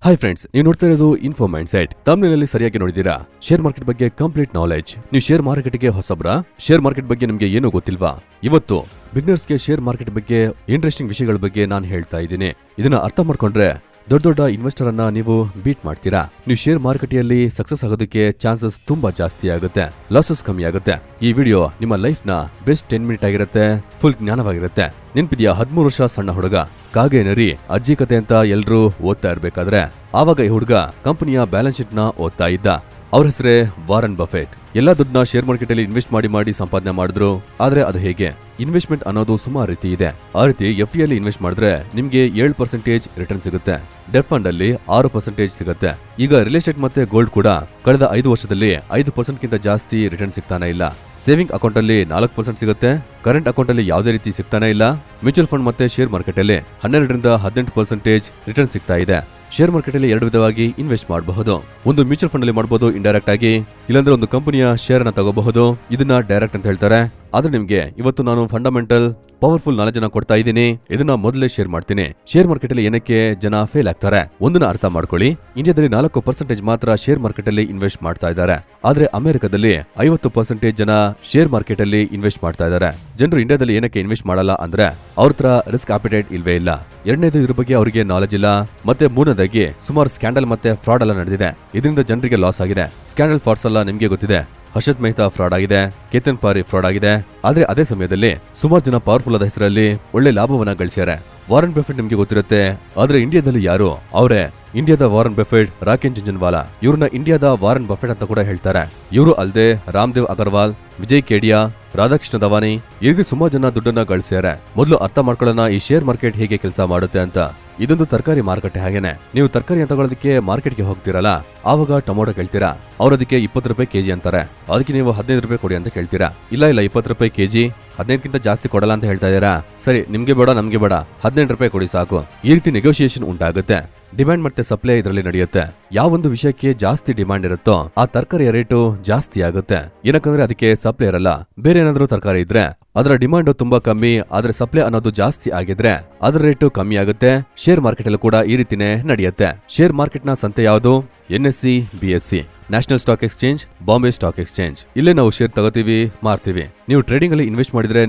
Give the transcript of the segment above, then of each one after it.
Hi friends, ನೀವು ನೋಡ್ತಾ ಇರೋದು ಇನ್ಫೋ ಮೈಂಡ್ ಸೆಟ್. ತಮಿಳಿನಲ್ಲಿ ಸರಿಯಾಗಿ ನೋಡಿದೀರಾ? ಶೇರ್ ಮಾರ್ಕೆಟ್ ಬಗ್ಗೆ ಕಂಪ್ಲೀಟ್ ನಾಲೆಜ್. ನೀವು ಶೇರ್ ಮಾರ್ಕೆಟ್ಗೆ ಹೊಸಬ್ರಾ? ಶೇರ್ ಮಾರ್ಕೆಟ್ ಬಗ್ಗೆ ನಿಮ್ಗೆ ಏನೂ ಗೊತ್ತಿಲ್ವಾ? ಇವತ್ತು ಬಿಗ್ನರ್ಸ್ಗೆ ಶೇರ್ ಮಾರ್ಕೆಟ್ ಬಗ್ಗೆ ಇಂಟ್ರೆಸ್ಟಿಂಗ್ ವಿಷಯಗಳ ಬಗ್ಗೆ ನಾನು ಹೇಳ್ತಾ ಇದ್ದೀನಿ. ಇದನ್ನ ಅರ್ಥ ಮಾಡ್ಕೊಂಡ್ರೆ ದೊಡ್ಡ ಇನ್ವೆಸ್ಟರ್ ಅನ್ನ ನೀವು ಬೀಟ್ ಮಾಡ್ತೀರಾ. ನೀವು ಶೇರ್ ಮಾರ್ಕೆಟಿಯಲ್ಲಿ ಸಕ್ಸಸ್ ಆಗೋದಕ್ಕೆ ಚಾನ್ಸಸ್ ತುಂಬಾ ಜಾಸ್ತಿ ಆಗುತ್ತೆ, ಲಾಸಸ್ ಕಮ್ಮಿ ಆಗುತ್ತೆ. ಈ ವಿಡಿಯೋ ನಿಮ್ಮ ಲೈಫ್ ನ ಬೆಸ್ಟ್ 10 ಮಿನಿಟ್ ಆಗಿರುತ್ತೆ, ಫುಲ್ ಜ್ಞಾನವಾಗಿರುತ್ತೆ. ನೆನ್ಪಿದ್ಯಾ 13 ವರ್ಷ ಸಣ್ಣ ಹುಡುಗ, ಕಾಗೆ ನರಿ ಅಜ್ಜಿ ಕತೆ ಅಂತ ಎಲ್ರೂ ಓದ್ತಾ ಇರ್ಬೇಕಾದ್ರೆ ಆವಾಗ ಈ ಹುಡುಗ ಕಂಪನಿಯ ಬ್ಯಾಲೆನ್ಸ್ ಶೀಟ್ ನ ಓದ್ತಾ ಇದ್ದ. ಅವ್ರ ಹೆಸರೇ ವಾರನ್ ಬಫೆಟ್. ಎಲ್ಲಾ ದುಡ್ಡನ್ನ ಶೇರ್ ಮಾರ್ಕೆಟ್ ಅಲ್ಲಿ ಇನ್ವೆಸ್ಟ್ ಮಾಡಿ ಸಂಪಾದನೆ ಮಾಡಿದ್ರು. ಆದ್ರೆ ಅದು ಹೇಗೆ? ಇನ್ವೆಸ್ಟ್ಮೆಂಟ್ ಅನ್ನೋದು ಸುಮಾರು ರೀತಿ ಇದೆ. ಆ ರೀತಿ FD ಅಲ್ಲಿ ಇನ್ವೆಸ್ಟ್ ಮಾಡಿದ್ರೆ ನಿಮ್ಗೆ 7% ರಿಟರ್ನ್ ಸಿಗುತ್ತೆ. ಡೆಟ್ ಫಂಡ್ ಅಲ್ಲಿ 6% ಸಿಗುತ್ತೆ. ಈಗ ರಿಯಲ್ ಎಸ್ಟೇಟ್ ಮತ್ತೆ ಗೋಲ್ಡ್ ಕೂಡ ಕಳೆದ 5 ವರ್ಷದಲ್ಲಿ 5% ಗಿಂತ ಜಾಸ್ತಿ ರಿಟರ್ನ್ ಸಿಗ್ತಾನೆ ಇಲ್ಲ. ಸೇವಿಂಗ್ ಅಕೌಂಟ್ ಅಲ್ಲಿ 4% ಸಿಗುತ್ತೆ. ಕರೆಂಟ್ ಅಕೌಂಟ್ ಅಲ್ಲಿ ಯಾವುದೇ ರೀತಿ ಸಿಗ್ತಾನೆ ಇಲ್ಲ. ಮ್ಯೂಚುವಲ್ ಫಂಡ್ ಮತ್ತೆ ಶೇರ್ ಮಾರ್ಕೆಟ್ ಅಲ್ಲಿ 12ರಿಂದ 18% ರಿಟರ್ನ್ ಸಿಗ್ತಾ ಇದೆ. ಶೇರ್ ಮಾರ್ಕೆಟ್ ಅಲ್ಲಿ 2 ವಿಧವಾಗಿ ಇನ್ವೆಸ್ಟ್ ಮಾಡಬಹುದು. ಒಂದು ಮ್ಯೂಚುವಲ್ ಫಂಡ್ ಅಲ್ಲಿ ಮಾಡಬಹುದು ಇಂಡೈರೆಕ್ಟ್ ಆಗಿ, ಇಲ್ಲಾಂದ್ರೆ ಒಂದು ಕಂಪನಿಯ ಶೇರ್ ಅನ್ನ ತಗೋಬಹುದು. ಇದನ್ನ ಡೈರೆಕ್ಟ್ ಅಂತ ಹೇಳ್ತಾರೆ. ಆದ್ರೆ ನಿಮ್ಗೆ ಇವತ್ತು ನಾನು ಫಂಡಮೆಂಟಲ್ ಪವರ್ಫುಲ್ ನಾಲೆಜ್ ಅನ್ನ ಕೊಡ್ತಾ ಇದ್ದೀನಿ. ಇದನ್ನ ಮೊದಲೇ ಶೇರ್ ಮಾಡ್ತೀನಿ. ಶೇರ್ ಮಾರ್ಕೆಟ್ ಅಲ್ಲಿ ಏನಕ್ಕೆ ಜನ ಫೇಲ್ ಆಗ್ತಾರೆ ಒಂದನ್ನ ಅರ್ಥ ಮಾಡ್ಕೊಳ್ಳಿ. ಇಂಡಿಯಾದಲ್ಲಿ 4% ಮಾತ್ರ ಶೇರ್ ಮಾರ್ಕೆಟ್ ಅಲ್ಲಿ ಇನ್ವೆಸ್ಟ್ ಮಾಡ್ತಾ ಇದ್ದಾರೆ. ಆದ್ರೆ ಅಮೆರಿಕದಲ್ಲಿ 50% ಜನ ಶೇರ್ ಮಾರ್ಕೆಟ್ ಅಲ್ಲಿ ಇನ್ವೆಸ್ಟ್ ಮಾಡ್ತಾ ಇದ್ದಾರೆ. ಜನರು ಇಂಡಿಯಾದಲ್ಲಿ ಏನಕ್ಕೆ ಇನ್ವೆಸ್ಟ್ ಮಾಡಲ್ಲ ಅಂದ್ರೆ ಅವ್ರ ಹತ್ರ ರಿಸ್ಕ್ ಆಪಿಟೈಟ್ ಇಲ್ವೇ ಇಲ್ಲ. ಎರಡನೇದು ಇದ್ರ ಬಗ್ಗೆ ಅವರಿಗೆ ನಾಲೆಜ್ ಇಲ್ಲ. ಮತ್ತೆ ಮೂರನೇದಾಗಿ ಸುಮಾರು ಸ್ಕ್ಯಾಂಡಲ್ ಮತ್ತೆ ಫ್ರಾಡ್ ಎಲ್ಲ ನಡೆದಿದೆ. ಇದರಿಂದ ಜನರಿಗೆ ಲಾಸ್ ಆಗಿದೆ. ಸ್ಕ್ಯಾಂಡಲ್ ಫ್ರಾಡ್ಸ್ ಎಲ್ಲ ನಿಮ್ಗೆ ಗೊತ್ತಿದೆ. ಹರ್ಷದ್ ಮೆಹ್ತಾ ಫ್ರಾಡ್ ಆಗಿದೆ, ಕೇತನ್ ಪಾರಿ ಫ್ರಾಡ್ ಆಗಿದೆ. ಆದ್ರೆ ಅದೇ ಸಮಯದಲ್ಲಿ ಸುಮಾರು ಜನ ಪವರ್ಫುಲ್ ಆದ ಹೆಸರಲ್ಲಿ ಒಳ್ಳೆ ಲಾಭವನ್ನ ಗಳಿಸ್ಯಾರೆ. ವಾರನ್ ಬಫೆಟ್ ನಿಮ್ಗೆ ಗೊತ್ತಿರುತ್ತೆ. ಆದ್ರೆ ಇಂಡಿಯಾದಲ್ಲಿ ಯಾರು? ಅವರೇ ಇಂಡಿಯಾದ ವಾರನ್ ಬಫೆಟ್, ರಾಕೇಶ್ ಜುಂಜುನ್ವಾಲಾ. ಇವ್ರನ್ನ ಇಂಡಿಯಾದ ವಾರನ್ ಬಫೆಟ್ ಅಂತ ಕೂಡ ಹೇಳ್ತಾರೆ. ಇವರು ಅಲ್ಲದೆ ರಾಮದೇವ್ ಅಗರ್ವಾಲ್, ವಿಜಯ್ ಕೇಡಿಯಾ, ರಾಧಾಕೃಷ್ಣ ದವಾನಿ, ಇವ್ರಿಗೆ ಸುಮಾರು ಜನ ದುಡ್ಡನ್ನ ಗಳಿಸ್ಯಾರೆ. ಮೊದಲು ಅರ್ಥ ಮಾಡ್ಕೊಳ್ಳೋಣ ಈ ಶೇರ್ ಮಾರ್ಕೆಟ್ ಹೇಗೆ ಕೆಲಸ ಮಾಡುತ್ತೆ ಅಂತ. ಇದೊಂದು ತರಕಾರಿ ಮಾರುಕಟ್ಟೆ ಹಾಗೇನೆ. ನೀವು ತರಕಾರಿ ತಗೊಳ್ಳೋದಕ್ಕೆ ಮಾರ್ಕೆಟ್ಗೆ ಹೋಗ್ತಿರಲ್ಲ, ಆವಾಗ ಟೊಮೊಟೊ ಕೇಳ್ತೀರಾ. ಅವ್ರ ಅದಕ್ಕೆ 20 ರೂಪಾಯಿ ಕೆಜಿ ಅಂತಾರೆ. ಅದಕ್ಕೆ ನೀವು 15 ರೂಪಾಯಿ ಕೊಡಿ ಅಂತ ಕೇಳ್ತೀರಾ. ಇಲ್ಲ 20 ರೂಪಾಯಿ ಕೆಜಿ, 15ಗಿಂತ ಜಾಸ್ತಿ ಕೊಡಲ್ಲ ಅಂತ ಹೇಳ್ತಾ ಇದೀರಾ. ಸರಿ, ನಿಮ್ಗೆ ಬೇಡ ನಮ್ಗೆ ಬೇಡ, 18 ರೂಪಾಯಿ ಕೊಡಿ ಸಾಕು. ಈ ರೀತಿ ನೆಗೋಷಿಯೇಷನ್ ಉಂಟಾಗುತ್ತೆ. ಡಿಮ್ಯಾಂಡ್ ಮತ್ತೆ ಸಪ್ಲೈ ಇದರಲ್ಲಿ ನಡೆಯುತ್ತೆ. ಯಾವೊಂದು ವಿಷಯಕ್ಕೆ ಜಾಸ್ತಿ ಡಿಮ್ಯಾಂಡ್ ಇರುತ್ತೋ ಆ ತರಕಾರಿಯ ರೇಟು ಜಾಸ್ತಿ ಆಗುತ್ತೆ. ಏನಕ್ಕಂದ್ರೆ ಅದಕ್ಕೆ ಸಪ್ಲೈ ಇರಲ್ಲ. ಬೇರೆ ಏನಾದ್ರೂ ತರಕಾರಿ ಇದ್ರೆ ಅದರ ಡಿಮಾಂಡ್ ತುಂಬಾ ಕಮ್ಮಿ, ಆದ್ರೆ ಸಪ್ಲೈ ಅನ್ನೋದು ಜಾಸ್ತಿ ಆಗಿದ್ರೆ ಅದರ ರೇಟು ಕಮ್ಮಿ ಆಗುತ್ತೆ. ಶೇರ್ ಮಾರ್ಕೆಟ್ ಅಲ್ಲೂ ಕೂಡ ಈ ರೀತಿನೇ ನಡೆಯುತ್ತೆ. ಶೇರ್ ಮಾರ್ಕೆಟ್ ನ ಸಂತೆ ಯಾವುದು? NSE, BSE, national stock exchange, Bombay stock exchange. ಇಲ್ಲೇ ನಾವು ಶೇರ್ ತಗೋತೀವಿ, ಮಾರ್ತೀವಿ. ನೀವು ಟ್ರೇಡಿಂಗ್ ಅಲ್ಲಿ ಇನ್ವೆಸ್ಟ್ ಮಾಡಿದ್ರೆ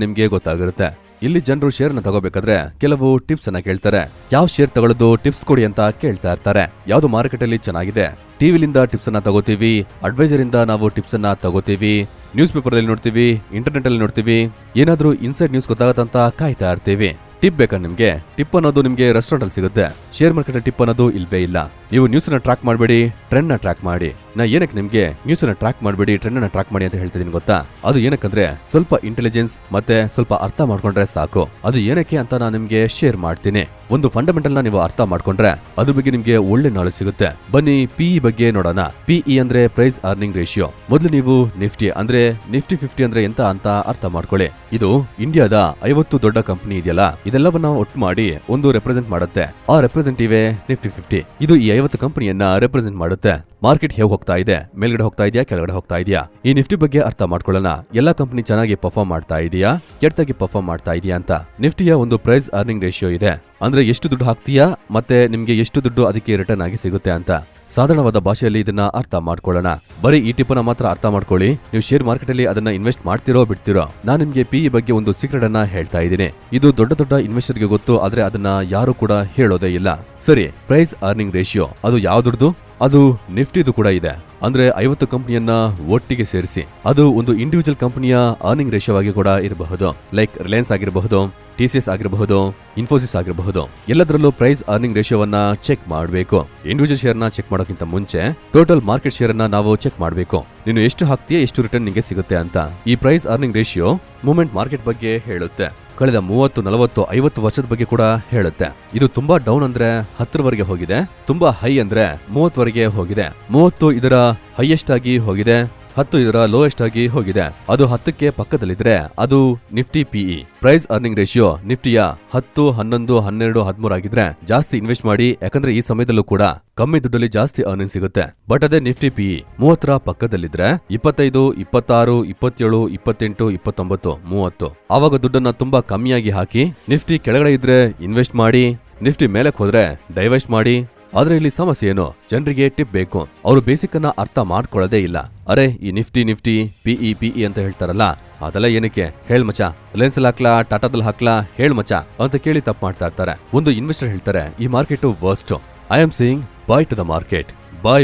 ನಿಮ್ಗೆ ಗೊತ್ತಾಗಿರುತ್ತೆ. ಇಲ್ಲಿ ಜನರು ಶೇರ್ ನ ತಗೋಬೇಕಾದ್ರೆ ಕೆಲವು ಟಿಪ್ಸ್ ಅನ್ನ ಕೇಳ್ತಾರೆ. ಯಾವ ಶೇರ್ ತಗೊಳ್ಳೋದು, ಟಿಪ್ಸ್ ಕೊಡಿ ಅಂತ ಕೇಳ್ತಾ ಇರ್ತಾರೆ. ಯಾವ್ದು ಮಾರ್ಕೆಟ್ ಅಲ್ಲಿ ಚೆನ್ನಾಗಿದೆ, ಟಿವಿಲಿಂದ ಟಿಪ್ಸ್ ಅನ್ನ ತಗೋತೀವಿ, ಅಡ್ವೈಸರ್ ಇಂದ ನಾವು ಟಿಪ್ಸ್ ಅನ್ನ ತಗೋತೀವಿ, ನ್ಯೂಸ್ ಪೇಪರ್ ಅಲ್ಲಿ ನೋಡ್ತೀವಿ, ಇಂಟರ್ನೆಟ್ ಅಲ್ಲಿ ನೋಡ್ತೀವಿ. ಏನಾದ್ರೂ ಇನ್ಸೈಡ್ ನ್ಯೂಸ್ ಗೊತ್ತಾಗತ್ತಂತ ಕಾಯ್ತಾ ಇರ್ತೀವಿ. ಟಿಪ್ ಬೇಕಾ ನಿಮ್ಗೆ? ಟಿಪ್ ಅನ್ನೋದು ನಿಮ್ಗೆ ರೆಸ್ಟೋರೆಂಟ್ ಅಲ್ಲಿ ಸಿಗುತ್ತೆ. ಶೇರ್ ಮಾರ್ಕೆಟ್ ಟಿಪ್ ಅನ್ನೋದು ಇಲ್ವೇ ಇಲ್ಲ. ನೀವು ನ್ಯೂಸ್ ನ ಟ್ರ್ಯಾಕ್ ಮಾಡಬೇಡಿ, ಟ್ರೆಂಡ್ ನ ಟ್ರ್ಯಾಕ್ ಮಾಡಿ. ನಾ ಏನಕ್ಕೆ ನಿಮ್ಗೆ ನ್ಯೂಸ್ ನ ಟ್ರ್ಯಾಕ್ ಮಾಡಬೇಡಿ, ಟ್ರೆಂಡ್ ನ ಟ್ರ್ಯಾಕ್ ಮಾಡಿ ಅಂತ ಹೇಳ್ತಿದ್ದೀನಿ ಗೊತ್ತಾ? ಅದು ಏನಕ್ಕಂದ್ರೆ ಸ್ವಲ್ಪ ಇಂಟೆಲಿಜೆನ್ಸ್ ಮತ್ತೆ ಸ್ವಲ್ಪ ಅರ್ಥ ಮಾಡ್ಕೊಂಡ್ರೆ ಸಾಕು. ಅದು ಏನಕ್ಕೆ ಅಂತ ನಾನು ನಿಮ್ಗೆ ಶೇರ್ ಮಾಡ್ತೀನಿ. ಒಂದು ಫಂಡಮೆಂಟಲ್ ನ ನೀವು ಅರ್ಥ ಮಾಡ್ಕೊಂಡ್ರೆ ಅದ್ರ ಬಗ್ಗೆ ನಿಮ್ಗೆ ಒಳ್ಳೆ ನಾಲೆಜ್ ಸಿಗುತ್ತೆ. ಬನ್ನಿ PE ಬಗ್ಗೆ ನೋಡೋಣ. PE ಅಂದ್ರೆ ಪ್ರೈಸ್ ಅರ್ನಿಂಗ್ ರೇಷಿಯೋ. ಮೊದಲು ನೀವು ನಿಫ್ಟಿ ಅಂದ್ರೆ ನಿಫ್ಟಿ 50 ಅಂದ್ರೆ ಎಂತ ಅಂತ ಅರ್ಥ ಮಾಡ್ಕೊಳ್ಳಿ. ಇದು ಇಂಡಿಯಾದ 50 ದೊಡ್ಡ ಕಂಪನಿ ಇದೆಯಲ್ಲ, ಇದೆಲ್ಲವನ್ನ ಒಟ್ಟು ಮಾಡಿ ಒಂದು ರೆಪ್ರೆಸೆಂಟ್ ಮಾಡುತ್ತೆ. ಆ ರೆಪ್ರೆಸೆಂಟಿವ್ ನಿಫ್ಟಿ 50. ಇದು ಈ 50 ಕಂಪನಿಯನ್ನ ರೆಪ್ರೆಸೆಂಟ್ ಮಾಡುತ್ತೆ. ಮಾರ್ಕೆಟ್ ಹೇಗೆ ಹೋಗ್ತಾ ಇದೆ, ಮೇಲ್ಗಡೆ ಹೋಗ್ತಾ ಇದೆಯಾ, ಕೆಳಗಡೆ ಹೋಗ್ತಾ ಇದೆಯಾ? ಈ ನಿಫ್ಟಿ ಬಗ್ಗೆ ಅರ್ಥ ಮಾಡ್ಕೊಳ್ಳೋಣ. ಎಲ್ಲಾ ಕಂಪನಿ ಚೆನ್ನಾಗಿ ಪರ್ಫಾರ್ಮ್ ಮಾಡ್ತಾ ಇದೆಯಾ, ಕೆಟ್ಟದಾಗಿ ಪರ್ಫಾರ್ಮ್ ಮಾಡ್ತಾ ಇದೆಯಾ ಅಂತ. ನಿಫ್ಟಿಯ ಒಂದು ಪ್ರೈಸ್ ಅರ್ನಿಂಗ್ ರೇಷಿಯೋ ಇದೆ. ಅಂದ್ರೆ ಎಷ್ಟು ದುಡ್ಡು ಹಾಕ್ತೀಯಾ ಮತ್ತೆ ನಿಮ್ಗೆ ಎಷ್ಟು ದುಡ್ಡು ಅದಕ್ಕೆ ರಿಟರ್ನ್ ಆಗಿ ಸಿಗುತ್ತೆ ಅಂತ. ಸಾಧಾರಣವಾದ ಭಾಷೆಯಲ್ಲಿ ಇದನ್ನ ಅರ್ಥ ಮಾಡ್ಕೊಳ್ಳೋಣ. ಬರೀ ಈ ಟಿಪ್ ನ ಮಾತ್ರ ಅರ್ಥ ಮಾಡ್ಕೊಳ್ಳಿ. ನೀವು ಶೇರ್ ಮಾರ್ಕೆಟ್ ಅಲ್ಲಿ ಅದನ್ನ ಇನ್ವೆಸ್ಟ್ ಮಾಡ್ತಿರೋ ಬಿಡ್ತಿರೋ. ನಾನು ನಿಮ್ಗೆ PE ಬಗ್ಗೆ ಒಂದು ಸೀಕ್ರೆಟ್ ಅನ್ನ ಹೇಳ್ತಾ ಇದ್ದೀನಿ. ಇದು ದೊಡ್ಡ ಇನ್ವೆಸ್ಟರ್ ಗೆ ಗೊತ್ತು, ಆದ್ರೆ ಅದನ್ನ ಯಾರು ಕೂಡ ಹೇಳೋದೇ ಇಲ್ಲ. ಸರಿ, ಪ್ರೈಸ್ ಅರ್ನಿಂಗ್ ರೇಷಿಯೋ ಅದು ಯಾವ್ದು? ಅದು ನಿಫ್ಟಿದು ಕೂಡ ಇದೆ. ಅಂದ್ರೆ 50 ಕಂಪನಿಯನ್ನ ಒಟ್ಟಿಗೆ ಸೇರಿಸಿ ಅದು ಒಂದು ಇಂಡಿವಿಜುವಲ್ ಕಂಪನಿಯ ಅರ್ನಿಂಗ್ ರೇಷಿಯೋ ಆಗಿ ಕೂಡ ಇರಬಹುದು. ಲೈಕ್ ರಿಲಯನ್ಸ್ ಆಗಿರಬಹುದು, TCS ಆಗಿರಬಹುದು, ಇನ್ಫೋಸಿಸ್ ಆಗಿರಬಹುದು. ಎಲ್ಲದರಲ್ಲೂ ಪ್ರೈಸ್ ಅರ್ನಿಂಗ್ ರೇಷಿಯೋವನ್ನ ಚೆಕ್ ಮಾಡಬೇಕು. ಇಂಡಿವಿಜುವಲ್ ಶೇರ್ ನ ಚೆಕ್ ಮಾಡೋಕ್ಕಿಂತ ಮುಂಚೆ ಟೋಟಲ್ ಮಾರ್ಕೆಟ್ ಶೇರ್ ಅನ್ನ ನಾವು ಚೆಕ್ ಮಾಡಬೇಕು. ನೀನು ಎಷ್ಟು ಹಾಕ್ತೀಯ, ಎಷ್ಟು ರಿಟರ್ನ್ ನಿಮಗೆ ಸಿಗುತ್ತೆ ಅಂತ. ಈ price earning ratio movement market ಬಗ್ಗೆ ಹೇಳುತ್ತೆ. ಕಳೆದ 30, 40, 50 ವರ್ಷದ ಬಗ್ಗೆ ಕೂಡ ಹೇಳುತ್ತೆ. ಇದು ತುಂಬಾ ಡೌನ್ ಅಂದ್ರೆ 10ರವರೆಗೆ ಹೋಗಿದೆ, ತುಂಬಾ ಹೈ ಅಂದ್ರೆ 30ವರೆಗೆ ಹೋಗಿದೆ. 30 ಇದರ ಹೈಯೆಸ್ಟ್ ಆಗಿ ಹೋಗಿದೆ, 10 ಇದರ ಲೋಯೆಸ್ಟ್ ಆಗಿ ಹೋಗಿದೆ. ಅದು 10ಕ್ಕೆ ಪಕ್ಕದಲ್ಲಿದ್ರೆ ಅದು Nifty PE. Price earning ratio ನಿಫ್ಟಿಯ 10, 11, 12, 13 ಆಗಿದ್ರೆ ಜಾಸ್ತಿ ಇನ್ವೆಸ್ಟ್ ಮಾಡಿ. ಯಾಕಂದ್ರೆ ಈ ಸಮಯದಲ್ಲೂ ಕೂಡ ಕಮ್ಮಿ ದುಡ್ಡಲ್ಲಿ ಜಾಸ್ತಿ ಅರ್ನಿಂಗ್ ಸಿಗುತ್ತೆ. ಬಟ್ ಅದೇ ನಿಫ್ಟಿ PE 30ರ ಪಕ್ಕದಲ್ಲಿದ್ರೆ 25, 26, 27, 28, 29, 30 ಆವಾಗ ದುಡ್ಡನ್ನ ತುಂಬಾ ಕಮ್ಮಿಯಾಗಿ ಹಾಕಿ. ನಿಫ್ಟಿ ಕೆಳಗಡೆ ಇದ್ರೆ ಇನ್ವೆಸ್ಟ್ ಮಾಡಿ, ನಿಫ್ಟಿ ಮೇಲಕ್ಕೆ ಹೋದ್ರೆ ಡೈವೆಸ್ಟ್ ಮಾಡಿ. ಆದ್ರೆ ಇಲ್ಲಿ ಸಮಸ್ಯೆ ಏನು, ಜನರಿಗೆ ಟಿಪ್ ಬೇಕು, ಅವರು ಬೇಸಿಕ್ ಅನ್ನ ಅರ್ಥ ಮಾಡ್ಕೊಳ್ಳೋದೇ ಇಲ್ಲ. ಅರೆ ಈ ನಿಫ್ಟಿ ಪಿಇ ಅಂತ ಹೇಳ್ತಾರಲ್ಲ, ಅದೆಲ್ಲ ಏನಕ್ಕೆ ಹೇಳ್ ಮಚ, ರಿಲಯನ್ಸ್ ಹಾಕ್ಲಾ ಟಾಟಾದಲ್ಲಿ ಹಾಕ್ಲಾ ಹೇಳ್ ಮಚ ಅಂತ ಕೇಳಿ ತಪ್ಪು ಮಾಡ್ತಾ ಇರ್ತಾರೆ. ಒಂದು ಇನ್ವೆಸ್ಟರ್ ಹೇಳ್ತಾರೆ ಈ market worst, I am saying bye to the market,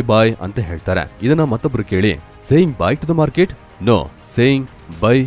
bye ಅಂತ ಹೇಳ್ತಾರೆ. ಇದನ್ನ ಮತ್ತೊಬ್ರು ಕೇಳಿ saying bye to the market, no saying bye.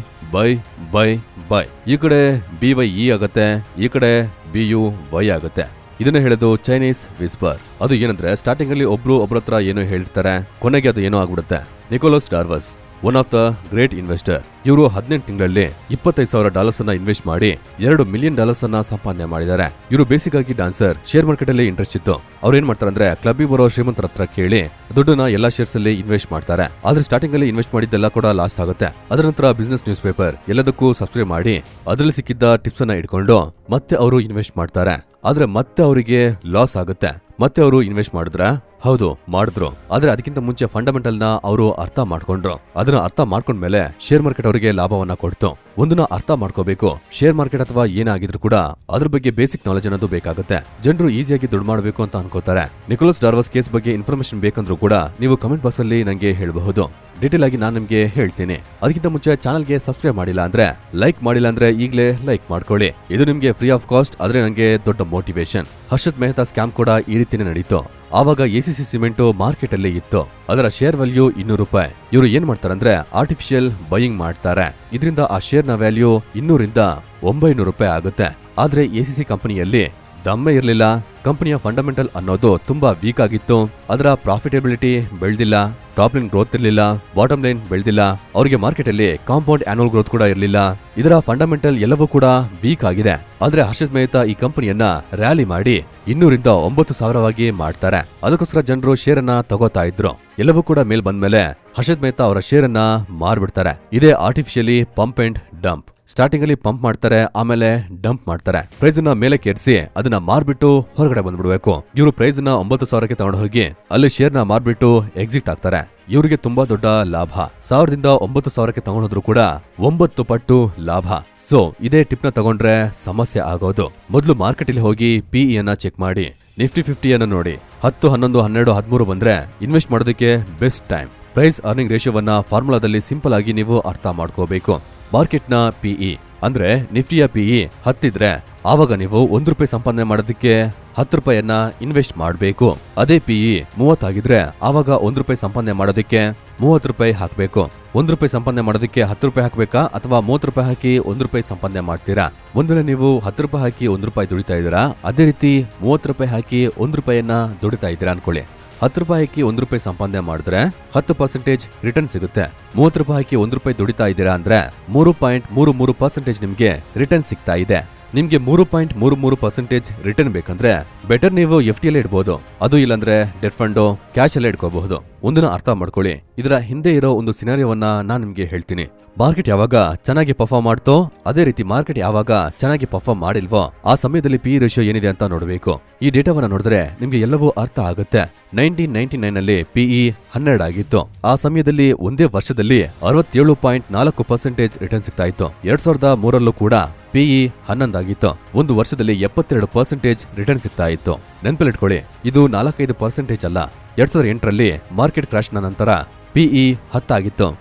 ಈ ಕಡೆ BYE ಆಗತ್ತೆ, ಈ ಕಡೆ BUY ಆಗತ್ತೆ. ಇದನ್ನ ಹೇಳೋದು ಚೈನೀಸ್ ವಿಸ್ಪರ್. ಅದು ಏನಂದ್ರೆ ಸ್ಟಾರ್ಟಿಂಗ್ ಅಲ್ಲಿ ಒಬ್ರತ್ರ ಏನೋ ಹೇಳ್ತಾರೆ, ಕೊನೆಗೆ ಅದು ಏನೋ ಆಗ್ಬಿಡುತ್ತೆ. Nicholas Darvas, one of the great investor. ಇವರು 18 ತಿಂಗಳಲ್ಲಿ $25,000 ಅನ್ನ ಇನ್ವೆಸ್ಟ್ ಮಾಡಿ $2 ಮಿಲಿಯನ್ ಅನ್ನ ಸಂಪಾದನೆ ಮಾಡಿದ್ದಾರೆ. ಇವರು ಬೇಸಿಕ್ ಆಗಿ ಡಾನ್ಸರ್, ಶೇರ್ ಮಾರ್ಕೆಟ್ ಅಲ್ಲಿ ಇಂಟ್ರೆಸ್ಟ್ ಇತ್ತು. ಅವ್ರು ಏನ್ ಮಾಡ್ತಾರೆ ಅಂದ್ರೆ ಕ್ಲಬ್ಬಿಗೆ ಬರೋ ಶ್ರೀಮಂತರ ಹತ್ರ ಕೇಳಿ ದುಡ್ಡನ್ನ ಎಲ್ಲಾ ಶೇರ್ಸ್ ಅಲ್ಲಿ ಇನ್ವೆಸ್ಟ್ ಮಾಡ್ತಾರೆ. ಆದ್ರೆ ಸ್ಟಾರ್ಟಿಂಗ್ ಅಲ್ಲಿ ಇನ್ವೆಸ್ಟ್ ಮಾಡಿದ್ದೆಲ್ಲ ಕೂಡ ಲಾಸ್ ಆಗುತ್ತೆ. ಅದರ ನಂತರ ಬಿಸ್ನೆಸ್ ನ್ಯೂಸ್ ಪೇಪರ್ ಎಲ್ಲದಕ್ಕೂ ಸಬ್ಸ್ಕ್ರೈಬ್ ಮಾಡಿ ಅದರಲ್ಲಿ ಸಿಕ್ಕಿದ್ದ ಟಿಪ್ಸ್ ಅನ್ನ ಇಟ್ಕೊಂಡು ಮತ್ತೆ ಅವರು ಇನ್ವೆಸ್ಟ್ ಮಾಡ್ತಾರೆ. ಆದ್ರೆ ಮತ್ತೆ ಅವರಿಗೆ ಲಾಸ್ ಆಗುತ್ತೆ. ಮತ್ತೆ ಅವರು ಇನ್ವೆಸ್ಟ್ ಮಾಡಿದ್ರು. ಆದ್ರೆ ಅದಕ್ಕಿಂತ ಮುಂಚೆ ಫಂಡಮೆಂಟಲ್ ನ ಅವರು ಅರ್ಥ ಮಾಡ್ಕೊಂಡ್ರು. ಅದನ್ನ ಅರ್ಥ ಮಾಡ್ಕೊಂಡ್ಮೇಲೆ ಶೇರ್ ಮಾರ್ಕೆಟ್ ಅವರಿಗೆ ಲಾಭವನ್ನ ಕೊಡ್ತು. ಒಂದನ್ನ ಅರ್ಥ ಮಾಡ್ಕೋಬೇಕು, ಶೇರ್ ಮಾರ್ಕೆಟ್ ಅಥವಾ ಏನಾಗಿದ್ರು ಕೂಡ ಅದ್ರ ಬಗ್ಗೆ ಬೇಸಿಕ್ ನಾಲೆಜ್ ಅನ್ನೋದು ಬೇಕಾಗುತ್ತೆ. ಜನರು ಈಸಿಯಾಗಿ ದುಡ್ಡು ಮಾಡಬೇಕು ಅಂತ ಅನ್ಕೋತಾರೆ. ನಿಕೋಲಸ್ ಡಾರ್ವಸ್ ಕೇಸ್ ಬಗ್ಗೆ ಇನ್ಫಾರ್ಮೇಶನ್ ಬೇಕಂದ್ರೂ ಕೂಡ ನೀವು ಕಮೆಂಟ್ ಬಾಕ್ಸ್ ಅಲ್ಲಿ ನಂಗೆ ಹೇಳಬಹುದು. ಡೀಟೇಲ್ ಆಗಿ ನಾನು ನಿಮ್ಗೆ ಹೇಳ್ತೀನಿ. ಅದಕ್ಕಿಂತ ಮುಂಚೆ ಚಾನಲ್ಗೆ ಸಬ್ಸ್ಕ್ರೈಬ್ ಮಾಡಿಲ್ಲ ಅಂದ್ರೆ, ಲೈಕ್ ಮಾಡಿಲ್ಲ ಅಂದ್ರೆ ಈಗಲೇ ಲೈಕ್ ಮಾಡ್ಕೊಳ್ಳಿ. ಇದು ನಿಮ್ಗೆ ಫ್ರೀ ಆಫ್ ಕಾಸ್ಟ್, ಆದ್ರೆ ನಂಗೆ ದೊಡ್ಡ ಮೋಟಿವೇಶನ್. ಹರ್ಷದ್ ಮೆಹ್ತಾ ಸ್ಕ್ಯಾಮ್ ಕೂಡ ಈ ರೀತಿನೇ ನಡೀತು. ಆವಾಗ ACC ಸಿಮೆಂಟ್ ಮಾರ್ಕೆಟ್ ಅಲ್ಲಿ ಇತ್ತು, ಅದರ ಶೇರ್ ವ್ಯಾಲ್ಯೂ $200. ಇವರು ಏನ್ ಮಾಡ್ತಾರಂದ್ರೆ ಆರ್ಟಿಫಿಷಿಯಲ್ ಬೈಯಿಂಗ್ ಮಾಡ್ತಾರೆ. ಇದರಿಂದ ಆ ಶೇರ್ ನ ವ್ಯಾಲ್ಯೂ $200 ರಿಂದ $900 ಆಗುತ್ತೆ. ಆದ್ರೆ ACC ಕಂಪನಿಯಲ್ಲಿ ದಮ್ಮೆ ಇರಲಿಲ್ಲ. ಕಂಪನಿಯ ಫಂಡಮೆಂಟಲ್ ಅನ್ನೋದು ತುಂಬಾ ವೀಕ್ ಆಗಿತ್ತು. ಅದರ ಪ್ರಾಫಿಟಬಿಲಿಟಿ ಬೆಳೆದಿಲ್ಲ, ಟಾಪ್ ಲೈನ್ ಗ್ರೋತ್ ಇರಲಿಲ್ಲ, ಬಾಟಮ್ ಲೈನ್ ಬೆಳೆದಿಲ್ಲ. ಅವರಿಗೆ ಮಾರ್ಕೆಟ್ ಅಲ್ಲಿ ಕಾಂಪೌಂಡ್ ಆನ್ಯುವಲ್ ಗ್ರೋತ್ ಕೂಡ ಇರಲಿಲ್ಲ. ಇದರ ಫಂಡಮೆಂಟಲ್ ಎಲ್ಲವೂ ಕೂಡ ವೀಕ್ ಆಗಿದೆ. ಆದ್ರೆ ಹರ್ಷದ್ ಮೆಹ್ತಾ ಈ ಕಂಪನಿಯನ್ನ ರ್ಯಾಲಿ ಮಾಡಿ 200 ರಿಂದ 9,000 ಮಾಡ್ತಾರೆ. ಅದಕ್ಕೋಸ್ಕರ ಜನರು ಶೇರ್ ಅನ್ನ ತಗೋತಾ ಇದ್ರು. ಎಲ್ಲವೂ ಕೂಡ ಮೇಲ್ ಬಂದ್ಮೇಲೆ ಹರ್ಷದ್ ಮೆಹ್ತಾ ಅವರ ಶೇರ್ ಅನ್ನ ಮಾರ್ಬಿಡ್ತಾರೆ. ಇದೇ artificially pump and dump. Starting ಅಲ್ಲಿ ಪಂಪ್ ಮಾಡ್ತಾರೆ, ಆಮೇಲೆ ಡಂಪ್ ಮಾಡ್ತಾರೆ. ಪ್ರೈಸ್ ನ ಮೇಲೆ ಕೇರಿಸಿ ಅದನ್ನ ಮಾರ್ಬಿಟ್ಟು ಹೊರಗಡೆ ಬಂದ್ಬಿಡ್ಬೇಕು. ಇವರು ಪ್ರೈಸ್ ನ 9,000 ತಗೊಂಡು ಹೋಗಿ ಅಲ್ಲಿ ಶೇರ್ ನ ಮಾರ್ಬಿಟ್ಟು ಎಕ್ಸಿಟ್ ಆಗ್ತಾರೆ. ಇವರಿಗೆ ತುಂಬಾ ದೊಡ್ಡ ಲಾಭ. 1000 ರಿಂದ 9,000 ತಗೊಂಡ್ರು ಕೂಡ 9 ಪಟ್ಟು ಲಾಭ. ಸೊ ಇದೇ ಟಿಪ್ ನ ತಗೊಂಡ್ರೆ ಸಮಸ್ಯೆ ಆಗೋದು. ಮೊದಲು ಮಾರ್ಕೆಟ್ ಅಲ್ಲಿ ಹೋಗಿ PE ಅನ್ನ ಚೆಕ್ ಮಾಡಿ, ನಿಫ್ಟಿ 50 ಅನ್ನ ನೋಡಿ. 10, 11, 12, 13 ಬಂದ್ರೆ ಇನ್ವೆಸ್ಟ್ ಮಾಡೋದಕ್ಕೆ ಬೆಸ್ಟ್ ಟೈಮ್. ಪ್ರೈಸ್ ಅರ್ನಿಂಗ್ ರೇಷಿಯೋವನ್ನ ಫಾರ್ಮುಲಾದಲ್ಲಿ ಸಿಂಪಲ್ ಆಗಿ ನೀವು ಅರ್ಥ ಮಾಡ್ಕೋಬೇಕು. ಮಾರ್ಕೆಟ್ ನ PE ಅಂದ್ರೆ ನಿಫ್ಟಿಯ PE 10 ಇದ್ರೆ ಆವಾಗ ನೀವು $1 ಸಂಪಾದನೆ ಮಾಡೋದಕ್ಕೆ $10 ಇನ್ವೆಸ್ಟ್ ಮಾಡಬೇಕು. ಅದೇ PE 30 ಆಗಿದ್ರೆ ಆವಾಗ $1 ಸಂಪಾದನೆ ಮಾಡೋದಕ್ಕೆ $30 ಹಾಕಬೇಕು. $1 ಸಂಪಾದನೆ ಮಾಡೋದಕ್ಕೆ $10 ಹಾಕಬೇಕಾ ಅಥವಾ $30 ಹಾಕಿ $1 ಸಂಪಾದನೆ ಮಾಡ್ತೀರಾ? ಒಂದಲ್ಲ ನೀವು $10 ಹಾಕಿ $1 ದುಡಿತಾ ಇದ್ದೀರಾ, ಅದೇ ರೀತಿ $30 ಹಾಕಿ $1 ದುಡಿತಾ ಇದ್ದೀರಾ ಅನ್ಕೊಳ್ಳಿ. $10 ಹಾಕಿ $1 ಸಂಪಾದನೆ ಮಾಡಿದ್ರೆ 10% ರಿಟರ್ನ್ ಸಿಗುತ್ತೆ. $30 ಹಾಕಿ $1 ದುಡಿತಾ ಇದ್ದೀರಾ ಅಂದ್ರೆ 3.33% ನಿಮ್ಗೆ ರಿಟರ್ನ್ ಸಿಗ್ತಾ ಇದೆ. ನಿಮ್ಗೆ 3.33% ರಿಟರ್ನ್ ಬೇಕಂದ್ರೆ ಬೆಟರ್ ನೀವು FD ಅಲ್ಲೇ ಇಡ್ಬೋದು. ಅದು ಇಲ್ಲಾಂದ್ರೆ ಡೆಟ್ ಫಂಡು, ಕ್ಯಾಶ್ ಅಲ್ಲೇ ಇಟ್ಕೋಬಹುದು. ಒಂದನ್ನ ಅರ್ಥ ಮಾಡ್ಕೊಳ್ಳಿ. ಇದರ ಹಿಂದೆ ಇರೋ ಒಂದು ಸಿನಾರಿಯೋವನ್ನ ನಾನ್ ನಿಮ್ಗೆ ಹೇಳ್ತೀನಿ. ಮಾರ್ಕೆಟ್ ಯಾವಾಗ ಚೆನ್ನಾಗಿ ಪರ್ಫಾರ್ಮ್ ಮಾಡ್ತೋ ಅದೇ ರೀತಿ ಮಾರ್ಕೆಟ್ ಯಾವಾಗ ಚೆನ್ನಾಗಿ ಪರ್ಫಾರ್ಮ್ ಮಾಡಿಲ್ವೋ ಆ ಸಮಯದಲ್ಲಿ PE ರೇಷಿಯೋ ಏನಿದೆ ಅಂತ ನೋಡಬೇಕು. ಈ ಡೇಟಾವನ್ನ ನೋಡಿದ್ರೆ ನಿಮ್ಗೆ ಎಲ್ಲವೂ ಅರ್ಥ ಆಗುತ್ತೆ. 1999 ನಲ್ಲಿ PE 12 ಆಗಿತ್ತು. ಆ ಸಮಯದಲ್ಲಿ ಒಂದೇ ವರ್ಷದಲ್ಲಿ 67.4% ರಿಟರ್ನ್ ಸಿಗ್ತಾ ಇತ್ತು. 2003 ಕೂಡ PE 11 ಆಗಿತ್ತು. ಒಂದು ವರ್ಷದಲ್ಲಿ 72% ರಿಟರ್ನ್ ಸಿಗ್ತಾ ಇತ್ತು. ನೆನಪಲ್ಲಿಟ್ಕೊಳ್ಳಿ, ಇದು 4-5% ಅಲ್ಲ. 2008 ಮಾರ್ಕೆಟ್ ಕ್ರಾಶ್ ನ ನಂತರ PE 10 ಆಗಿತ್ತು.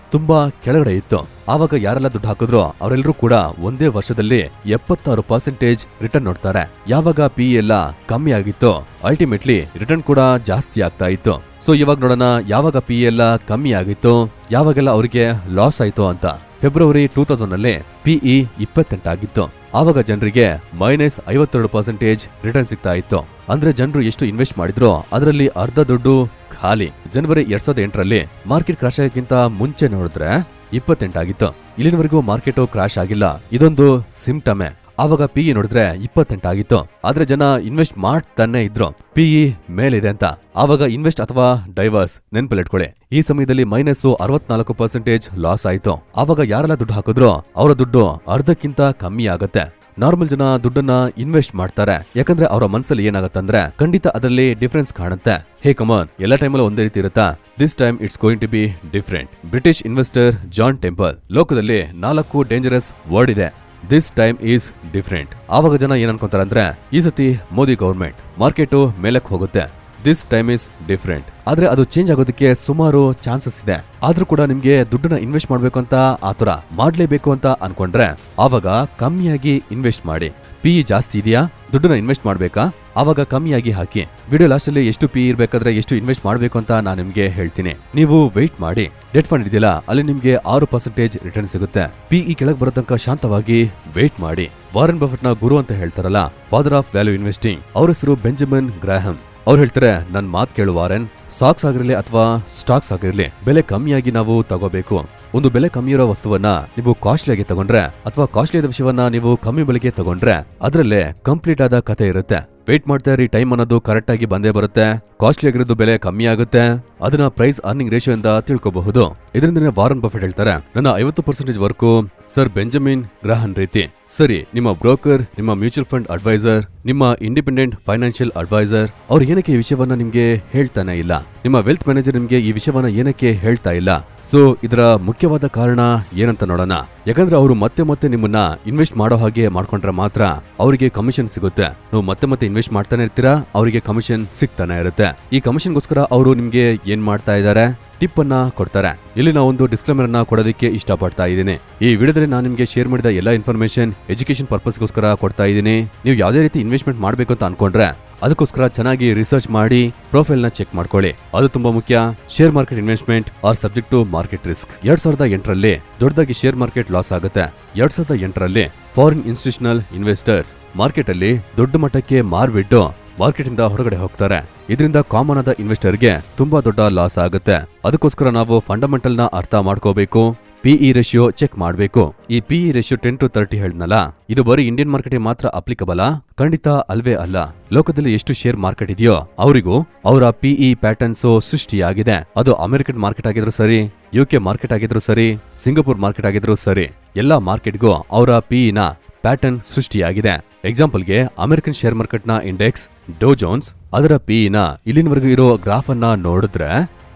ತುಂಬಾ ಕೆಳಗಡೆ ಇತ್ತು. ಆವಾಗ ಯಾರೆಲ್ಲ ದುಡ್ಡು ಹಾಕಿದ್ರು ಅವರೆಲ್ಲರೂ ಕೂಡ ಒಂದೇ ವರ್ಷದಲ್ಲಿ 76% ರಿಟರ್ನ್ ನೋಡ್ತಾರೆ. ಯಾವಾಗ PE ಎಲ್ಲ ಕಮ್ಮಿ ಆಗಿತ್ತು ಅಲ್ಟಿಮೇಟ್ಲಿ ರಿಟರ್ನ್ ಕೂಡ ಜಾಸ್ತಿ ಆಗ್ತಾ ಇತ್ತು. ಸೊ ಇವಾಗ ನೋಡೋಣ ಯಾವಾಗ PE ಎಲ್ಲ ಕಮ್ಮಿ ಆಗಿತ್ತು, ಯಾವಾಗೆಲ್ಲ ಅವರಿಗೆ ಲಾಸ್ ಆಯ್ತು ಅಂತ. ಫೆಬ್ರವರಿ 2000 ನಲ್ಲಿ PE 28 ಆಗಿತ್ತು. ಆವಾಗ ಜನರಿಗೆ -52% ರಿಟರ್ನ್ ಸಿಗ್ತಾ ಇತ್ತು. ಅಂದ್ರೆ ಜನರು ಎಷ್ಟು ಇನ್ವೆಸ್ಟ್ ಮಾಡಿದ್ರು ಅದರಲ್ಲಿ ಅರ್ಧ ದುಡ್ಡು ಖಾಲಿ. ಜನವರಿ 2008 ಮಾರ್ಕೆಟ್ ಕ್ರಾಶ್ ಆಗೋಕ್ಕಿಂತ ಮುಂಚೆ ನೋಡಿದ್ರೆ 28 ಆಗಿತ್ತು. ಇಲ್ಲಿನವರೆಗೂ ಮಾರ್ಕೆಟ್ ಕ್ರಾಶ್ ಆಗಿಲ್ಲ, ಇದೊಂದು ಸಿಂಪ್ಟಮೆ. ಆವಾಗ PE ನೋಡಿದ್ರೆ 28 ಆಗಿತ್ತು. ಆದ್ರೆ ಜನ ಇನ್ವೆಸ್ಟ್ ಮಾಡ್ತಾನೆ ಇದ್ರು, PE ಮೇಲಿದೆ ಅಂತ. ಆವಾಗ ಇನ್ವೆಸ್ಟ್ ಅಥವಾ ಡೈವರ್ಸ್ ನೆನಪಲ್ಲಿಟ್ಕೊಳ್ಳಿ. ಈ ಸಮಯದಲ್ಲಿ -64% ಲಾಸ್ ಆಯ್ತು. ಆವಾಗ ಯಾರೆಲ್ಲ ದುಡ್ಡು ಹಾಕಿದ್ರು ಅವರ ದುಡ್ಡು ಅರ್ಧಕ್ಕಿಂತ ಕಮ್ಮಿ ಆಗತ್ತೆ. ನಾರ್ಮಲ್ ಜನ ದುಡ್ಡನ್ನ ಇನ್ವೆಸ್ಟ್ ಮಾಡ್ತಾರೆ, ಯಾಕಂದ್ರೆ ಅವರ ಮನಸ್ಸಲ್ಲಿ ಏನಾಗತ್ತಂದ್ರೆ ಖಂಡಿತ ಅದರಲ್ಲಿ ಡಿಫರೆನ್ಸ್ ಕಾಣುತ್ತೆ. ಹೇ ಕಮಾನ್, ಎಲ್ಲ ಟೈಮಲ್ಲೂ ಒಂದೇ ರೀತಿ ಇರುತ್ತಾ? This time it's going to be different. British investor John Temple, ಲೋಕದಲ್ಲಿ 4 ಡೇಂಜರಸ್ ವರ್ಡ್ ಇದೆ. This time is different. ಆವಾಗ ಜನ ಏನ್ ಅನ್ಕೊಂತಾರೆ ಅಂದ್ರೆ ಈ ಸತಿ ಮೋದಿ ಗವರ್ಮೆಂಟ್ ಮಾರ್ಕೆಟ್ ಮೇಲಕ್ಕೆ ಹೋಗುತ್ತೆ. This time is different. ಆದ್ರೆ ಅದು ಚೇಂಜ್ ಆಗೋದಕ್ಕೆ ಸುಮಾರು ಚಾನ್ಸಸ್ ಇದೆ. ಆದ್ರೂ ಕೂಡ ನಿಮ್ಗೆ ದುಡ್ಡನ್ನ ಇನ್ವೆಸ್ಟ್ ಮಾಡ್ಬೇಕು ಅಂತ ಆತರ ಮಾಡ್ಲೇಬೇಕು ಅಂತ ಅನ್ಕೊಂಡ್ರೆ ಆವಾಗ ಕಮ್ಮಿಯಾಗಿ ಇನ್ವೆಸ್ಟ್ ಮಾಡಿ. PE ಜಾಸ್ತಿ ಇದೆಯಾ, ದುಡ್ಡನ್ನ ಇನ್ವೆಸ್ಟ್ ಮಾಡ್ಬೇಕಾ, ಆವಾಗ ಕಮ್ಮಿಯಾಗಿ ಹಾಕಿ. ವಿಡಿಯೋ ಲಾಸ್ಟ್ ಅಲ್ಲಿ ಎಷ್ಟು PE ಇರ್ಬೇಕಾದ್ರೆ ಎಷ್ಟು ಇನ್ವೆಸ್ಟ್ ಮಾಡ್ಬೇಕು ಅಂತ ನಾನು ನಿಮ್ಗೆ ಹೇಳ್ತೀನಿ. ನೀವು ವೆಯ್ಟ್ ಮಾಡಿ. ಡೆಟ್ ಫಂಡ್ ಇದೆಯಲ್ಲ, ಅಲ್ಲಿ ನಿಮ್ಗೆ 6% ರಿಟರ್ನ್ ಸಿಗುತ್ತೆ. PE ಕೆಳಗೆ ಬರೋ ತನಕ ಶಾಂತವಾಗಿ ವೆಯ್ಟ್ ಮಾಡಿ. ವಾರನ್ ಬಫೆಟ್ ನ ಗುರು ಅಂತ ಹೇಳ್ತಾರಲ್ಲ, ಫಾದರ್ ಆಫ್ ವ್ಯಾಲ್ಯೂ ಇನ್ವೆಸ್ಟಿಂಗ್, ಅವ್ರ ಹೆಸರು ಬೆಂಜಮಿನ್ ಗ್ರಾಹಂ. ಅವ್ರು ಹೇಳ್ತಾರೆ, ನನ್ ಮಾತ್ ಕೇಳು ವಾರನ್, ಸಾಕ್ಸ್ ಆಗಿರ್ಲಿ ಅಥವಾ ಸ್ಟಾಕ್ಸ್ ಆಗಿರ್ಲಿ, ಬೆಲೆ ಕಮ್ಮಿಯಾಗಿ ನಾವು ತಗೋಬೇಕು. ಒಂದು ಬೆಲೆ ಕಮ್ಮಿ ಇರೋ ವಸ್ತುವನ್ನ ನೀವು ಕಾಸ್ಟ್ಲಿ ಆಗಿ ತಗೊಂಡ್ರೆ ಅಥವಾ ಕಾಸ್ಟ್ಲಿ ಆದ ವಿಷಯವನ್ನ ನೀವು ಕಮ್ಮಿ ಬೆಲೆಗೆ ತಗೊಂಡ್ರೆ ಅದರಲ್ಲೇ ಕಂಪ್ಲೀಟ್ ಆದ ಕತೆ ಇರುತ್ತೆ. ವೇಟ್ ಮಾಡ್ತಾ ಇರಿ, ಟೈಮ್ ಅನ್ನೋದು ಕರೆಕ್ಟ್ ಆಗಿ ಬಂದೇ ಬರುತ್ತೆ. ಕಾಸ್ಟ್ಲಿ ಆಗಿರೋದು ಬೆಲೆ ಕಮ್ಮಿ ಆಗುತ್ತೆ. ಅದನ್ನ ಪ್ರೈಸ್ ಅರ್ನಿಂಗ್ ರೇಷಿಯೋ ಇಂದ ತಿಳ್ಕೋಬಹುದು. ಇದರಿಂದನೇ ವಾರನ್ ಬಫೆಟ್ ಹೇಳ್ತಾರೆ, ನನ್ನ 50% ವರ್ಕು ಸರ್ ಬೆಂಜಮಿನ್ ಗ್ರಾಹನ್ ರೀತಿ. ಸರಿ, ನಿಮ್ಮ ಬ್ರೋಕರ್, ನಿಮ್ಮ ಮ್ಯೂಚುವಲ್ ಫಂಡ್ ಅಡ್ವೈಸರ್, ನಿಮ್ಮ ಇಂಡಿಪೆಂಡೆಂಟ್ ಫೈನಾನ್ಷಿಯಲ್ ಅಡ್ವೈಸರ್ ಅವ್ರು ಏನಕ್ಕೆ ಈ ವಿಷಯವನ್ನ ನಿಮ್ಗೆ ಹೇಳ್ತಾನೆ ಇಲ್ಲ? ನಿಮ್ಮ ವೆಲ್ತ್ ಮ್ಯಾನೇಜರ್ ನಿಮ್ಗೆ ಈ ವಿಷಯವನ್ನ ಏನಕ್ಕೆ ಹೇಳ್ತಾ ಇಲ್ಲ? ಸೊ ಇದರ ಮುಖ್ಯವಾದ ಕಾರಣ ಏನಂತ ನೋಡೋಣ. ಯಾಕಂದ್ರೆ ಅವರು ಮತ್ತೆ ಮತ್ತೆ ನಿಮ್ಮನ್ನ ಇನ್ವೆಸ್ಟ್ ಮಾಡೋ ಹಾಗೆ ಮಾಡ್ಕೊಂಡ್ರೆ ಮಾತ್ರ ಅವರಿಗೆ ಕಮಿಷನ್ ಸಿಗುತ್ತೆ. ನೀವು ಮತ್ತೆ ಮತ್ತೆ ಇನ್ವೆಸ್ಟ್ ಮಾಡ್ತಾನೆ ಇರ್ತೀರಾ, ಅವರಿಗೆ ಕಮಿಷನ್ ಸಿಗ್ತಾನೆ ಇರುತ್ತೆ. ಈ ಕಮಿಷನ್ಗೋಸ್ಕರ ಅವರು ನಿಮ್ಗೆ ಏನ್ ಮಾಡ್ತಾ ಇದ್ದಾರೆ, ಟಿಪ್ ಅನ್ನ ಕೊಡ್ತಾರೆ. ಇಲ್ಲಿ ನಾವು ಒಂದು ಡಿಸ್ಕ್ಲೇಮರ್ ಅನ್ನ ಕೊಡೋದಕ್ಕೆ ಇಷ್ಟಪಡ್ತಾ ಇದ್ದೀನಿ. ಈ ವಿಡಿಯೋದಲ್ಲಿ ನಾನು ನಿಮ್ಗೆ ಶೇರ್ ಮಾಡಿದ ಎಲ್ಲಾ ಇನ್ಫಾರ್ಮೇಶನ್ ಎಜುಕೇಶನ್ ಪರ್ಪಸ್ಗೋಸ್ಕರ ಕೊಡ್ತಾ ಇದ್ದೀನಿ. ನೀವು ಯಾವುದೇ ರೀತಿ ಇನ್ವೆಸ್ಟ್ಮೆಂಟ್ ಮಾಡ್ಬೇಕು ಅಂತ ಅನ್ಕೊಂಡ್ರೆ ಅದಕ್ಕೋಸ್ಕರ ಚೆನ್ನಾಗಿ ರಿಸರ್ಚ್ ಮಾಡಿ ಪ್ರೊಫೈಲ್ ನ ಚೆಕ್ ಮಾಡ್ಕೊಳ್ಳಿ. ಅದು ತುಂಬಾ ಮುಖ್ಯ. Share market investment are subject to market risk. 2008ರಲ್ಲಿ ದೊಡ್ಡದಾಗಿ ಶೇರ್ ಮಾರ್ಕೆಟ್ ಲಾಸ್ ಆಗುತ್ತೆ. 2008ರಲ್ಲಿ ಫಾರಿನ್ ಇನ್ಸ್ಟಿಟ್ಯೂಷನಲ್ ಇನ್ವೆಸ್ಟರ್ಸ್ ಮಾರ್ಕೆಟ್ ಅಲ್ಲಿ ದೊಡ್ಡ ಮಟ್ಟಕ್ಕೆ ಮಾರ್ಬಿಟ್ಟು ಮಾರ್ಕೆಟ್ ಇಂದ ಹೊರಗಡೆ ಹೋಗ್ತಾರೆ. ಇದರಿಂದ ಕಾಮನ್ ಆದ ಇನ್ವೆಸ್ಟರ್ಗೆ ತುಂಬಾ ದೊಡ್ಡ ಲಾಸ್ ಆಗುತ್ತೆ. ಅದಕ್ಕೋಸ್ಕರ ನಾವು ಫಂಡಮೆಂಟಲ್ ನ ಅರ್ಥ ಮಾಡ್ಕೋಬೇಕು. PE ರೇಷಿಯೋ ಚೆಕ್ ಮಾಡಬೇಕು. ಈ PE ರೇಷಿಯೋ 10-30 ಹೇಳ್ನಲ್ಲ, ಇದು ಬರೀ ಇಂಡಿಯನ್ ಮಾರ್ಕೆಟ್ ಮಾತ್ರ ಅಪ್ಲಿಕಬಲ್? ಖಂಡಿತ ಅಲ್ವೇ ಅಲ್ಲ. ಲೋಕದಲ್ಲಿ ಎಷ್ಟು ಶೇರ್ ಮಾರ್ಕೆಟ್ ಇದೆಯೋ ಅವರಿಗೂ ಅವರ PE ಪ್ಯಾಟರ್ನ್ಸ್ ಸೃಷ್ಟಿಯಾಗಿದೆ. ಅದು ಅಮೆರಿಕನ್ ಮಾರ್ಕೆಟ್ ಆಗಿದ್ರು ಸರಿ, UK ಮಾರ್ಕೆಟ್ ಆಗಿದ್ರು ಸರಿ, ಸಿಂಗಪುರ್ ಮಾರ್ಕೆಟ್ ಆಗಿದ್ರು ಸರಿ, ಎಲ್ಲಾ ಮಾರ್ಕೆಟ್ಗೂ ಅವರ PE ನ ಪ್ಯಾಟರ್ನ್ ಸೃಷ್ಟಿಯಾಗಿದೆ. ಎಕ್ಸಾಂಪಲ್ಗೆ ಅಮೆರಿಕನ್ ಶೇರ್ ಮಾರ್ಕೆಟ್ ನ ಇಂಡೆಕ್ಸ್ ಡೋ ಜೋನ್ಸ್, ಅದರ PE ನ ಇಲ್ಲಿನವರೆಗೂ ಇರೋ ಗ್ರಾಫ್ ಅನ್ನ ನೋಡಿದ್ರೆ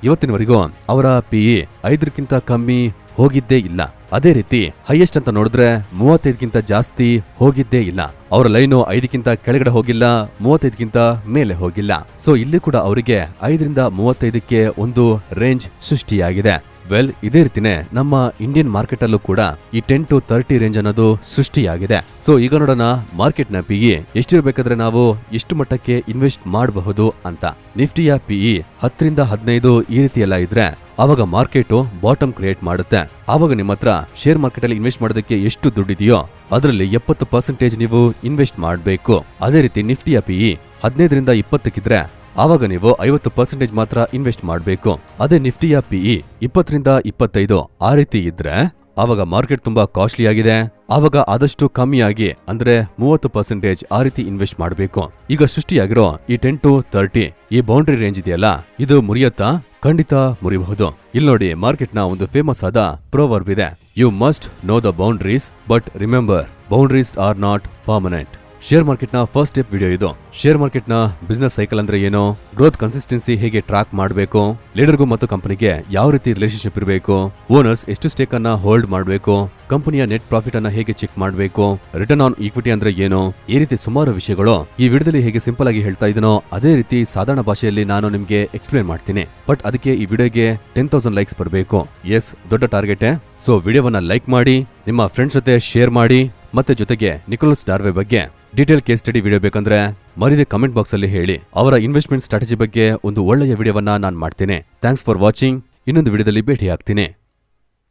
ಇವತ್ತಿನವರೆಗೂ ಅವರ PE 5ಕ್ಕಿಂತ ಕಮ್ಮಿ ಹೋಗಿದ್ದೇ ಇಲ್ಲ. ಅದೇ ರೀತಿ ಹೈಯೆಸ್ಟ್ ಅಂತ ನೋಡಿದ್ರೆ 35ಕ್ಕಿಂತ ಜಾಸ್ತಿ ಹೋಗಿದ್ದೇ ಇಲ್ಲ. ಅವರ ಲೈನು 5ಕ್ಕಿಂತ ಕೆಳಗಡೆ ಹೋಗಿಲ್ಲ, 35ಕ್ಕಿಂತ ಮೇಲೆ ಹೋಗಿಲ್ಲ. ಸೊ ಇಲ್ಲಿ ಕೂಡ ಅವರಿಗೆ 5ರಿಂದ 35ಕ್ಕೆ ಒಂದು ರೇಂಜ್ ಸೃಷ್ಟಿಯಾಗಿದೆ. ವೆಲ್, ಇದೇ ರೀತಿನೇ ನಮ್ಮ ಇಂಡಿಯನ್ ಮಾರ್ಕೆಟ್ ಅಲ್ಲೂ ಕೂಡ ಈ 10-30 ರೇಂಜ್ ಅನ್ನೋದು ಸೃಷ್ಟಿಯಾಗಿದೆ. ಸೊ ಈಗ ನೋಡೋಣ ಮಾರ್ಕೆಟ್ ನ PE ಎಷ್ಟಿರ್ಬೇಕಾದ್ರೆ ನಾವು ಎಷ್ಟು ಮಟ್ಟಕ್ಕೆ ಇನ್ವೆಸ್ಟ್ ಮಾಡಬಹುದು ಅಂತ. ನಿಫ್ಟಿಯ PE 10ರಿಂದ 15 ಈ ರೀತಿ ಎಲ್ಲ ಇದ್ರೆ ಆವಾಗ ಮಾರ್ಕೆಟ್ ಬಾಟಮ್ ಕ್ರಿಯೇಟ್ ಮಾಡುತ್ತೆ. ಆವಾಗ ನಿಮ್ಮ ಹತ್ರ ಶೇರ್ ಮಾರ್ಕೆಟ್ ಅಲ್ಲಿ ಇನ್ವೆಸ್ಟ್ ಮಾಡೋದಕ್ಕೆ ಎಷ್ಟು ದುಡ್ಡಿದೆಯೋ ಅದರಲ್ಲಿ 70% ನೀವು ಇನ್ವೆಸ್ಟ್ ಮಾಡಬೇಕು. ಅದೇ ರೀತಿ ನಿಫ್ಟಿಯ PE 15ರಿಂದ 20ಕ್ಕಿದ್ರೆ ಆವಾಗ ನೀವು 50% ಮಾತ್ರ ಇನ್ವೆಸ್ಟ್ ಮಾಡಬೇಕು. ಅದೇ ನಿಫ್ಟಿಯ PE 20ರಿಂದ 25 ಆ ರೀತಿ ಇದ್ರೆ ಆವಾಗ ಮಾರ್ಕೆಟ್ ತುಂಬಾ ಕಾಸ್ಟ್ಲಿ ಆಗಿದೆ. ಆವಾಗ ಆದಷ್ಟು ಕಮ್ಮಿಯಾಗಿ ಅಂದ್ರೆ 30% ಆ ರೀತಿ ಇನ್ವೆಸ್ಟ್ ಮಾಡಬೇಕು. ಈಗ ಸೃಷ್ಟಿಯಾಗಿರೋ ಈ 10-30 ಈ ಬೌಂಡ್ರಿ ರೇಂಜ್ ಇದೆಯಲ್ಲ, ಇದು ಮುರಿಯತ್ತಾ? ಖಂಡಿತ ಮುರಿಬಹುದು. ಇಲ್ಲಿ ನೋಡಿ, ಮಾರ್ಕೆಟ್ ನ ಒಂದು ಫೇಮಸ್ ಆದ ಪ್ರೋವರ್ಬ್ ಇದೆ, you must know the boundaries but remember boundaries are not permanent. Share market ನ ಫಸ್ಟ್ ಸ್ಟೆಪ್ ವಿಡಿಯೋ ಇದು. ಶೇರ್ ಮಾರ್ಕೆಟ್ ನ ಬಿಸ್ನೆಸ್ ಸೈಕಲ್ ಅಂದ್ರೆ ಏನು, ಗ್ರೋತ್ ಕನ್ಸಿಸ್ಟೆನ್ಸಿ ಹೇಗೆ ಟ್ರ್ಯಾಕ್ ಮಾಡಬೇಕು, ಲೀಡರ್ಗೂ ಮತ್ತು ಕಂಪನಿಗೆ ಯಾವ ರೀತಿ ರಿಲೇಶನ್ಶಿಪ್ ಇರಬೇಕು, ಓನರ್ಸ್ ಎಷ್ಟು ಸ್ಟೇಕ್ ಅನ್ನ ಹೋಲ್ಡ್ ಮಾಡಬೇಕು, ಕಂಪನಿಯ ನೆಟ್ ಪ್ರಾಫಿಟ್ ಅನ್ನ ಹೇಗೆ ಚೆಕ್ ಮಾಡಬೇಕು, ರಿಟರ್ನ್ ಆನ್ ಈಕ್ವಿಟಿ ಅಂದ್ರೆ ಏನು, ಈ ರೀತಿ ಸುಮಾರು ವಿಷಯಗಳು ಈ ವಿಡಿಯೋದಲ್ಲಿ ಹೇಗೆ ಸಿಂಪಲ್ ಆಗಿ ಹೇಳ್ತಾ ಇದೀನೋ ಅದೇ ರೀತಿ ಸಾಧಾರಣ ಭಾಷೆಯಲ್ಲಿ ನಾನು ನಿಮ್ಗೆ ಎಕ್ಸ್ಪ್ಲೇನ್ ಮಾಡ್ತೀನಿ. ಬಟ್ ಅದಕ್ಕೆ ಈ ವಿಡಿಯೋಗೆ 10,000 ಲೈಕ್ಸ್ ಬರಬೇಕು. ಎಸ್, ದೊಡ್ಡ ಟಾರ್ಗೆಟ್. ಸೊ ವಿಡಿಯೋವನ್ನ ಲೈಕ್ ಮಾಡಿ, ನಿಮ್ಮ ಫ್ರೆಂಡ್ಸ್ ಜೊತೆ ಶೇರ್ ಮಾಡಿ, ಮತ್ತೆ ಜೊತೆಗೆ ನಿಕೋಲಸ್ ಡಾರ್ವೆ ಬಗ್ಗೆ ಡೀಟೇಲ್ ಕೇಸ್ ಸ್ಟಡಿ ವಿಡಿಯೋ ಬೇಕಂದ್ರೆ ಮರಿದೆ ಕಮೆಂಟ್ ಬಾಕ್ಸ್ ಅಲ್ಲಿ ಹೇಳಿ. ಅವರ ಇನ್ವೆಸ್ಟ್ಮೆಂಟ್ ಸ್ಟ್ರಾಟಜಿ ಬಗ್ಗೆ ಒಂದು ಒಳ್ಳೆಯ ವಿಡಿಯೋವನ್ನ ನಾನು ಮಾಡ್ತೇನೆ. Thanks for watching. ಇನ್ನೊಂದು ವಿಡಿಯೋದಲ್ಲಿ ಭೇಟಿ ಆಗ್ತೀನಿ.